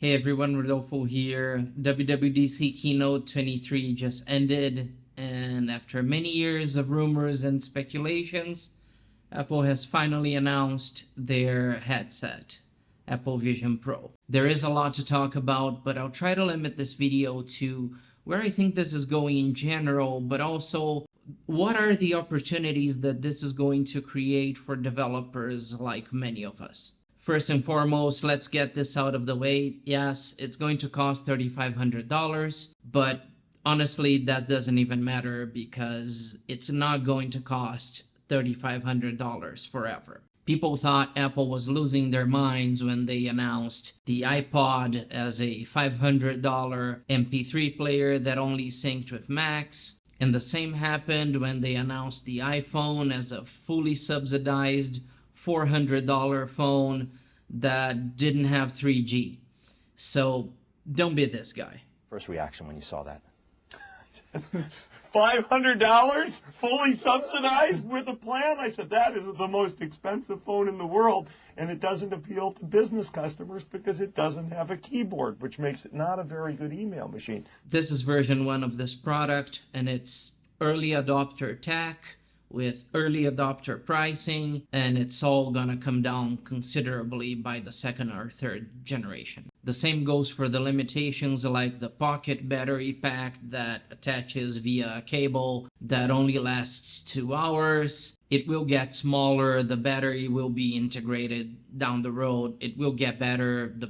Hey everyone, Rodolfo here. WWDC Keynote 23 just ended, and after many years of rumors and speculations, Apple has finally announced their headset, Apple Vision Pro. There is a lot to talk about, but I'll try to limit this video to where I think this is going in general, but also what are the opportunities that this is going to create for developers like many of us. First and foremost, let's get this out of the way. Yes, it's going to cost $3,500, but honestly, that doesn't even matter because it's not going to cost $3,500 forever. People thought Apple was losing their minds when they announced the iPod as a $500 MP3 player that only synced with Macs. And the same happened when they announced the iPhone as a fully subsidized $400 phone that didn't have 3G. So don't be this guy. First reaction when you saw that? $500 fully subsidized with a plan? I said, that is the most expensive phone in the world, and it doesn't appeal to business customers because it doesn't have a keyboard, which makes it not a very good email machine. This is version 1 of this product, and it's early adopter tech with early adopter pricing, and it's all gonna come down considerably by the second or third generation. The same goes for the limitations like the pocket battery pack that attaches via a cable that only lasts 2 hours. It will get smaller, the battery will be integrated down the road, it will get better, the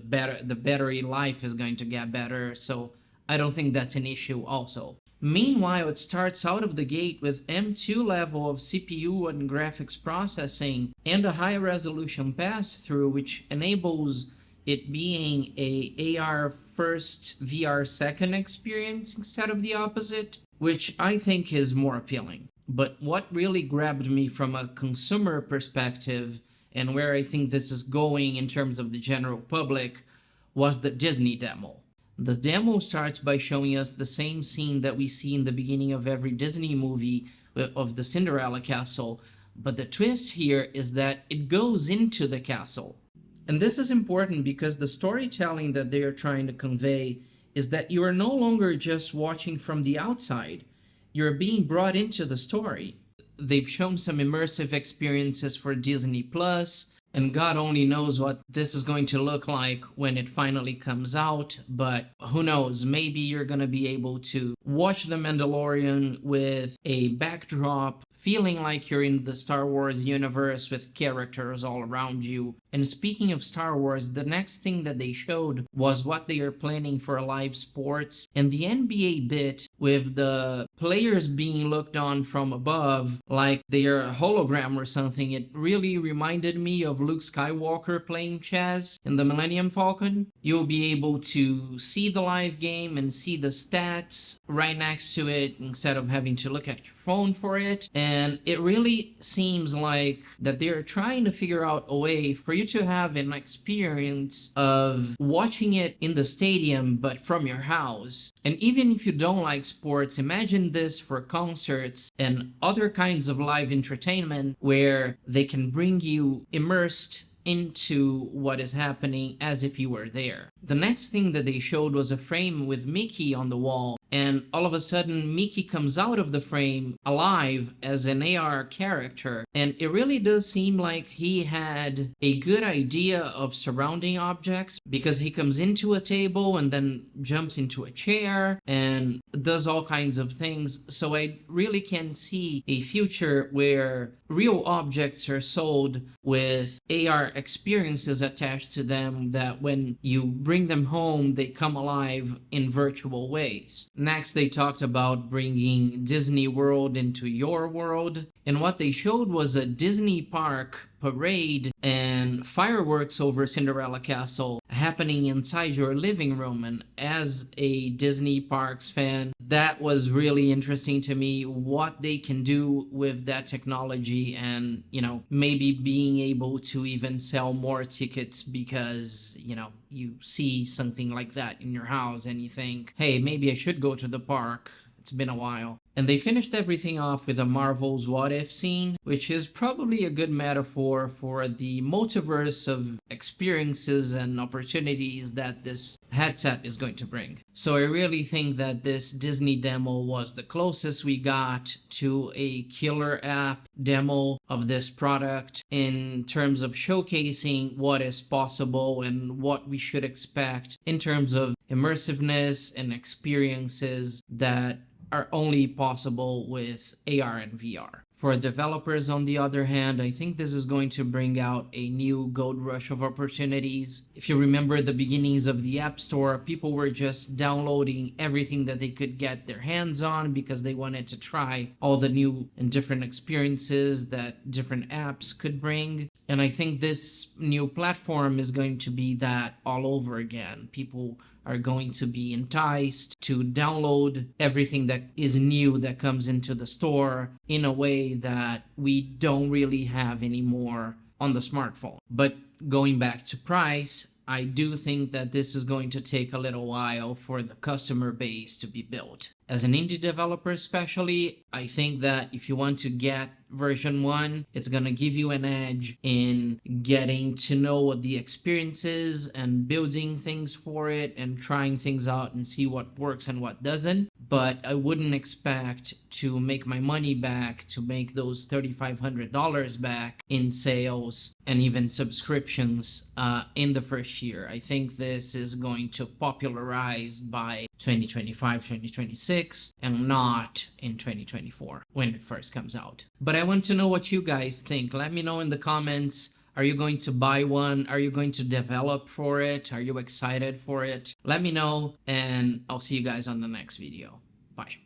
battery life is going to get better, so I don't think that's an issue also. Meanwhile, it starts out of the gate with M2 level of CPU and graphics processing and a high resolution pass-through, which enables it being a AR first, VR second experience instead of the opposite, which I think is more appealing. But what really grabbed me from a consumer perspective and where I think this is going in terms of the general public was the Disney demo. The demo starts by showing us the same scene that we see in the beginning of every Disney movie of the Cinderella castle, but the twist here is that it goes into the castle. And this is important because the storytelling that they are trying to convey is that you are no longer just watching from the outside, you're being brought into the story. They've shown some immersive experiences for Disney Plus, and God only knows what this is going to look like when it finally comes out, but who knows, maybe you're going to be able to watch The Mandalorian with a backdrop, feeling like you're in the Star Wars universe with characters all around you. And speaking of Star Wars, the next thing that they showed was what they are planning for live sports, and the NBA bit with the players being looked on from above like they're a hologram or something. It really reminded me of Luke Skywalker playing chess in the Millennium Falcon. You'll be able to see the live game and see the stats right next to it instead of having to look at your phone for it. And it really seems like that they're trying to figure out a way for you to have an experience of watching it in the stadium but from your house. And even if you don't like sports, imagine this for concerts and other kinds of live entertainment where they can bring you immersed into what is happening as if you were there. The next thing that they showed was a frame with Mickey on the wall, and all of a sudden Mickey comes out of the frame alive as an AR character, and it really does seem like he had a good idea of surrounding objects because he comes into a table and then jumps into a chair and does all kinds of things. So I really can see a future where real objects are sold with AR experiences attached to them that when you bring them home, they come alive in virtual ways. Next, they talked about bringing Disney World into your world. And what they showed was a Disney park parade and fireworks over Cinderella Castle happening inside your living room. And as a Disney Parks fan, that was really interesting to me, what they can do with that technology and, maybe being able to even sell more tickets because, you see something like that in your house and you think, hey, maybe I should go to the park. It's been a while. And they finished everything off with a Marvel's What If scene, which is probably a good metaphor for the multiverse of experiences and opportunities that this headset is going to bring. So I really think that this Disney demo was the closest we got to a killer app demo of this product in terms of showcasing what is possible and what we should expect in terms of immersiveness and experiences that are only possible with AR and VR. For developers, on the other hand, I think this is going to bring out a new gold rush of opportunities. If you remember the beginnings of the App Store, people were just downloading everything that they could get their hands on because they wanted to try all the new and different experiences that different apps could bring. And I think this new platform is going to be that all over again. People are going to be enticed to download everything that is new that comes into the store in a way that we don't really have anymore on the smartphone. But going back to price, I do think that this is going to take a little while for the customer base to be built. As an indie developer especially, I think that if you want to get version 1, it's going to give you an edge in getting to know what the experience is and building things for it and trying things out and see what works and what doesn't. But I wouldn't expect to make my money back, to make those $3,500 back in sales and even subscriptions in the first year. I think this is going to popularize by 2025, 2026, and not in 2024 when it first comes out. But I want to know what you guys think. Let me know in the comments. Are you going to buy one? Are you going to develop for it? Are you excited for it? Let me know, and I'll see you guys on the next video. Bye.